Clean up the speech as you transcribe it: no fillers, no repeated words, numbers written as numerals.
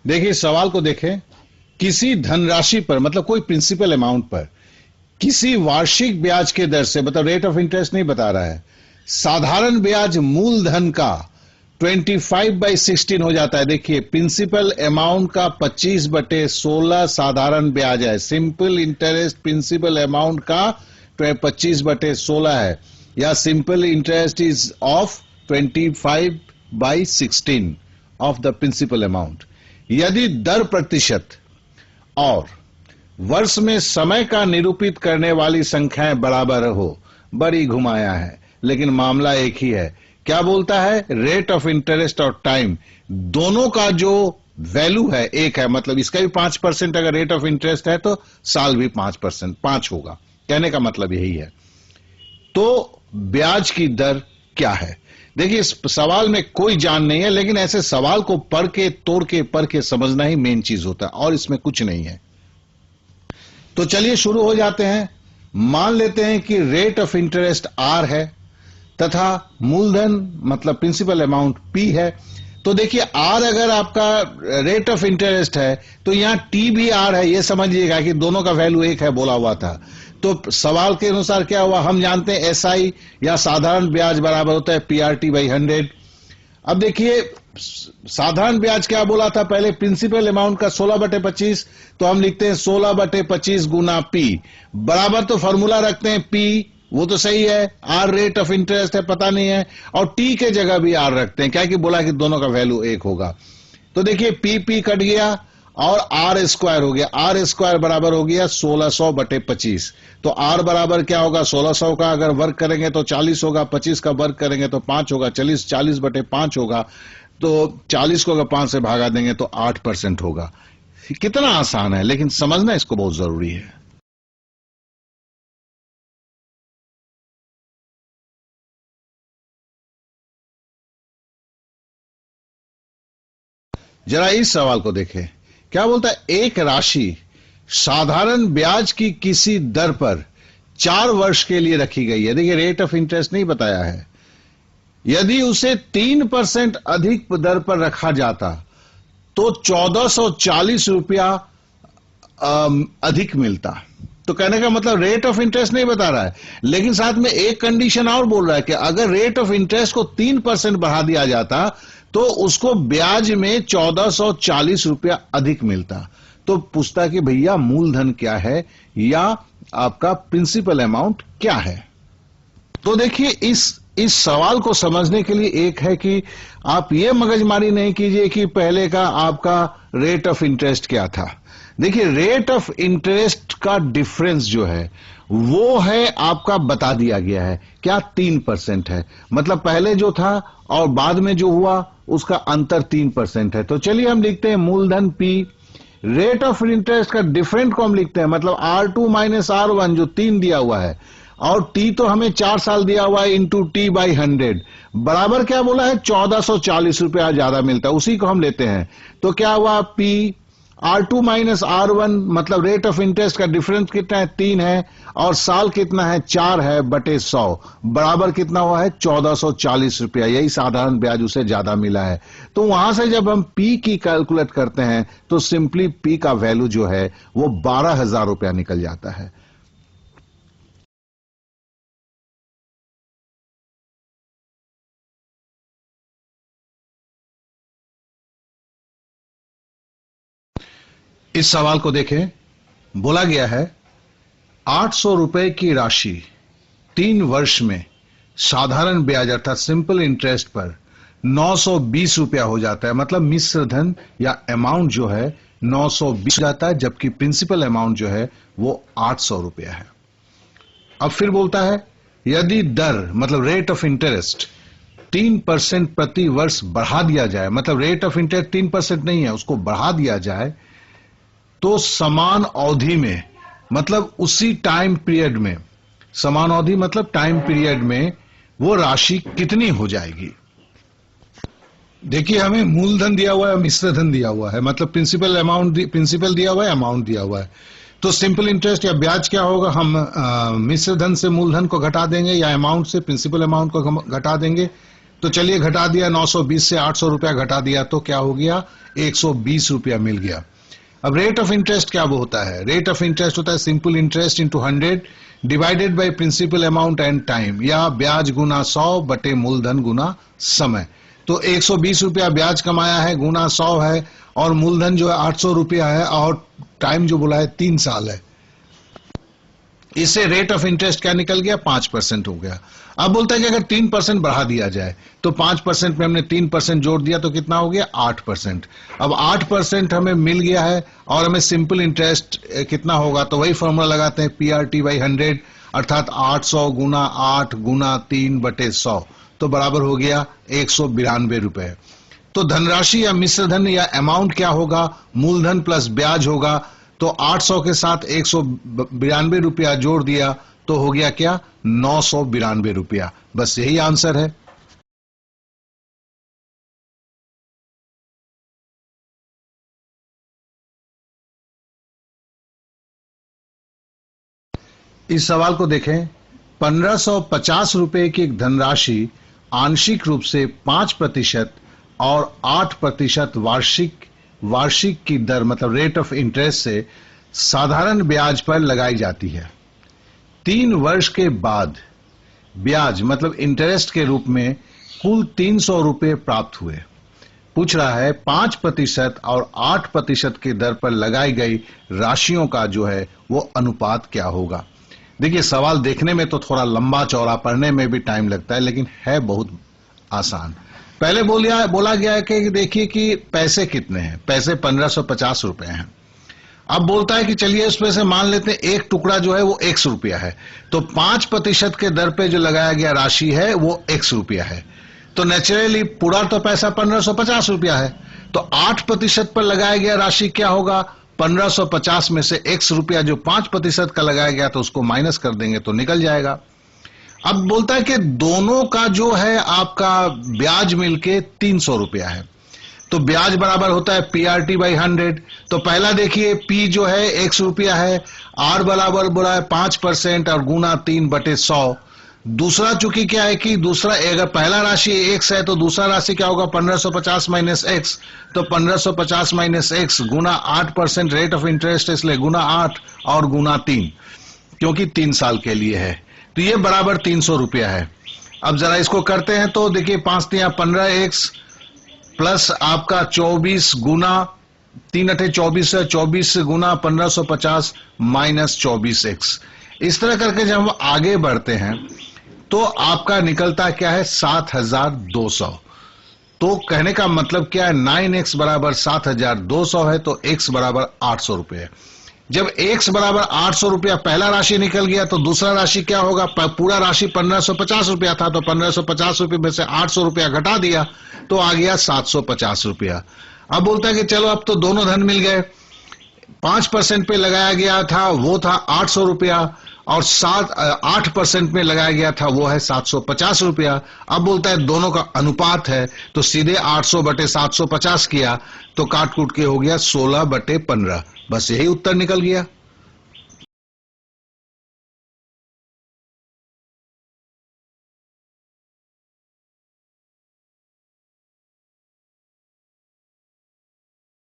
देखिए सवाल को देखें, किसी धनराशि पर मतलब कोई प्रिंसिपल अमाउंट पर किसी वार्षिक ब्याज के दर से, मतलब रेट ऑफ इंटरेस्ट नहीं बता रहा है, साधारण ब्याज मूलधन का 25/16 हो जाता है। देखिए प्रिंसिपल अमाउंट का 25/16 साधारण ब्याज है। सिंपल इंटरेस्ट प्रिंसिपल अमाउंट का 25/16 है, या simple interest is of 25/16 of the principal amount. यदि दर प्रतिशत और वर्ष में समय का निरूपित करने वाली संख्याएं बराबर हो, बड़ी घुमाया है लेकिन मामला एक ही है। क्या बोलता है? रेट ऑफ इंटरेस्ट और टाइम दोनों का जो वैल्यू है एक है, मतलब इसका भी 5% अगर रेट ऑफ इंटरेस्ट है तो साल भी 5% 5 होगा। कहने का मतलब यही है। तो ब्याज की दर क्या है? देखिए इस सवाल में कोई जान नहीं है, लेकिन ऐसे सवाल को पढ़ के तोड़ के पढ़ के समझना ही मेन चीज होता है, और इसमें कुछ नहीं है। तो चलिए शुरू हो जाते हैं। मान लेते हैं कि रेट ऑफ इंटरेस्ट आर है तथा मूलधन मतलब प्रिंसिपल अमाउंट पी है। तो देखिए आर अगर आपका रेट ऑफ इंटरेस्ट है तो यहां टी भी आर है, यह समझिएगा कि दोनों का वैल्यू एक है बोला हुआ था। तो सवाल के अनुसार क्या हुआ, हम जानते हैं एसआई या साधारण ब्याज बराबर होता है PRT/100। अब देखिए साधारण ब्याज क्या बोला था पहले, प्रिंसिपल अमाउंट का 16/25, तो हम लिखते हैं 16/25 गुना पी बराबर, तो फॉर्मूला रखते हैं पी, वो तो सही है। आर रेट ऑफ इंटरेस्ट है, पता नहीं है, और टी के जगह भी आर रखते हैं, क्या कि बोला कि दोनों का वैल्यू एक होगा। तो देखिए पी कट गया और आर स्क्वायर हो गया। आर स्क्वायर बराबर हो गया 1600/25। तो आर बराबर क्या होगा, 1600 का अगर वर्ग करेंगे तो 40 होगा, 25 का वर्ग करेंगे तो 5 होगा, 40/5 होगा। तो 40 को अगर 5 से भागा देंगे तो 8% होगा। कितना आसान है, लेकिन समझना इसको बहुत जरूरी है। जरा इस सवाल को देखें, क्या बोलता है, एक राशि साधारण ब्याज की किसी दर पर 4 वर्ष के लिए रखी गई है। देखिए रेट ऑफ इंटरेस्ट नहीं बताया है। यदि उसे 3% अधिक दर पर रखा जाता तो 1440 रुपया अधिक मिलता। तो कहने का मतलब रेट ऑफ इंटरेस्ट नहीं बता रहा है, लेकिन साथ में एक कंडीशन और बोल रहा है कि अगर रेट ऑफ इंटरेस्ट को 3% बढ़ा दिया जाता तो उसको ब्याज में 1440 रुपया अधिक मिलता। तो पूछता कि भैया मूलधन क्या है या आपका प्रिंसिपल अमाउंट क्या है। तो देखिए इस सवाल को समझने के लिए एक है कि आप ये मगजमारी नहीं कीजिए कि पहले का आपका रेट ऑफ इंटरेस्ट क्या था। देखिए रेट ऑफ इंटरेस्ट का डिफरेंस जो है वो है आपका बता दिया गया है, क्या 3% है। मतलब पहले जो था और बाद में जो हुआ उसका अंतर 3% है। तो चलिए हम लिखते हैं मूलधन P, रेट ऑफ इंटरेस्ट का डिफरेंट को हम लिखते हैं, मतलब R2 - R1 जो 3 दिया हुआ है, और T तो हमें 4 साल दिया हुआ है इंटू T/100 बराबर क्या बोला है, 1440 रुपया ज्यादा मिलता है, उसी को हम लेते हैं। तो क्या हुआ P R2 - R1 मतलब रेट ऑफ इंटरेस्ट का डिफरेंस कितना है, 3 है, और साल कितना है, 4 है बटे 100 बराबर कितना हुआ है, 1440 रुपया। यही साधारण ब्याज उसे ज्यादा मिला है। तो वहां से जब हम P की कैलकुलेट करते हैं तो सिंपली P का वैल्यू जो है वो 12,000 रुपया निकल जाता है। इस सवाल को देखें, बोला गया है 800 रुपए की राशि 3 वर्ष में साधारण ब्याज अर्थात सिंपल इंटरेस्ट पर 920 रुपया हो जाता है। मतलब मिश्र धन या अमाउंट जो है 920 जाता है, जबकि प्रिंसिपल अमाउंट जो है वो 800 रुपया है। अब फिर बोलता है यदि दर मतलब रेट ऑफ इंटरेस्ट 3% प्रति वर्ष बढ़ा दिया जाए, मतलब रेट ऑफ इंटरेस्ट 3% नहीं है, उसको बढ़ा दिया जाए, तो समान अवधि में मतलब उसी टाइम पीरियड में, समान अवधि मतलब टाइम पीरियड में वो राशि कितनी हो जाएगी। देखिए हमें मूलधन दिया हुआ है, मिश्र धन दिया हुआ है, मतलब प्रिंसिपल अमाउंट, प्रिंसिपल दिया हुआ है, अमाउंट दिया हुआ है। तो सिंपल इंटरेस्ट या ब्याज क्या होगा, हम मिश्र धन से मूलधन को घटा देंगे या अमाउंट से प्रिंसिपल अमाउंट को घटा देंगे। तो चलिए घटा दिया, 920 से 800 रुपया घटा दिया तो क्या हो गया, 120 रुपया मिल गया। अब रेट ऑफ इंटरेस्ट क्या वो होता है, रेट ऑफ इंटरेस्ट होता है simple interest into 100 divided by principal amount and time, या ब्याज गुना 100 बटे मूलधन गुना समय। तो 120 रुपया ब्याज कमाया है गुना 100 है, और मूलधन जो है 800 रुपया है, और टाइम जो बोला है 3 साल है। इससे रेट ऑफ इंटरेस्ट क्या निकल गया, 5% हो गया। अब बोलता है कि अगर 3% बढ़ा दिया जाए, तो 5% में हमने 3% जोड़ दिया तो कितना हो गया, 8%। अब 8% हमें मिल गया है, और हमें सिंपल इंटरेस्ट कितना होगा, तो वही फॉर्मूला लगाते हैं, PRT बाई 100, अर्थात 800 गुना 8 गुना 3 बटे 100, तो बराबर हो गया 192 रुपए। तो धनराशि या मिश्रधन या अमाउंट क्या होगा, मूलधन प्लस ब्याज होगा। तो 800 के साथ 192 रुपया जोड़ दिया तो हो गया क्या, 992 रुपया। बस यही आंसर है। इस सवाल को देखें, 1550 रुपए की एक धनराशि आंशिक रूप से 5% और 8% वार्षिक की दर मतलब रेट ऑफ इंटरेस्ट से साधारण ब्याज पर लगाई जाती है। 3 वर्ष के बाद ब्याज मतलब इंटरेस्ट के रूप में कुल 300 रुपए प्राप्त हुए। पूछ रहा है 5% और 8% की दर पर लगाई गई राशियों का जो है वो अनुपात क्या होगा। देखिए सवाल देखने में तो थोड़ा लंबा चौड़ा, पढ़ने में भी टाइम लगता है, लेकिन है बहुत आसान। पहले बोला गया है कि देखिए कि पैसे कितने हैं, पैसे 1550 रुपए हैं। अब बोलता है कि चलिए उसमें से मान लेते हैं एक टुकड़ा जो है वो 100 रुपया है, तो 5% के दर पे जो लगाया गया राशि है वो 100 रुपया है। तो नेचुरली पूरा तो पैसा 1550 रुपया है, तो 8% पर लगाया गया राशि क्या होगा, 1550 में से 100 रुपया जो 5% का लगाया गया तो उसको माइनस कर देंगे तो निकल जाएगा। अब बोलता है कि दोनों का जो है आपका ब्याज मिलके 300 रुपया है, तो ब्याज बराबर होता है PRT बाई 100। तो पहला देखिए P जो है 100 रुपया है, R बराबर बोला है 5% और गुना 3 बटे 100। दूसरा चूंकि क्या है कि दूसरा अगर पहला राशि x है तो दूसरा राशि क्या होगा, 1550 माइनस x। तो 1550 minus x Guna 8% rate of interest, इसलिए गुना 8 और गुना 3, क्योंकि 3 साल के लिए है, तो ये बराबर 300 रुपया है। अब जरा इसको करते हैं तो देखिए 5 × 15x प्लस आपका 24 गुना 3 × 24 है, 24 गुना 1550 माइनस 24x। इस तरह करके जब हम आगे बढ़ते हैं तो आपका निकलता क्या है, 7200। तो कहने का मतलब क्या है, 9x बराबर 7200 है, तो x बराबर 800 रुपये। जब x बराबर 800 रुपया पहला राशि निकल गया तो दूसरा राशि क्या होगा, पूरा राशि 1550 रुपया था, तो 1550 रुपये में से 800 रुपया घटा दिया तो आ गया 750 रुपया। अब बोलता है कि चलो अब तो दोनों धन मिल गए, 5% पे लगाया गया था वो था 800 रुपया, और 8% में लगाया गया था वो है 750 रुपया। अब बोलता है दोनों का अनुपात है, तो सीधे 800 बटे 750 किया तो काट कूट के हो गया 16 बटे 15। बस यही उत्तर निकल गया।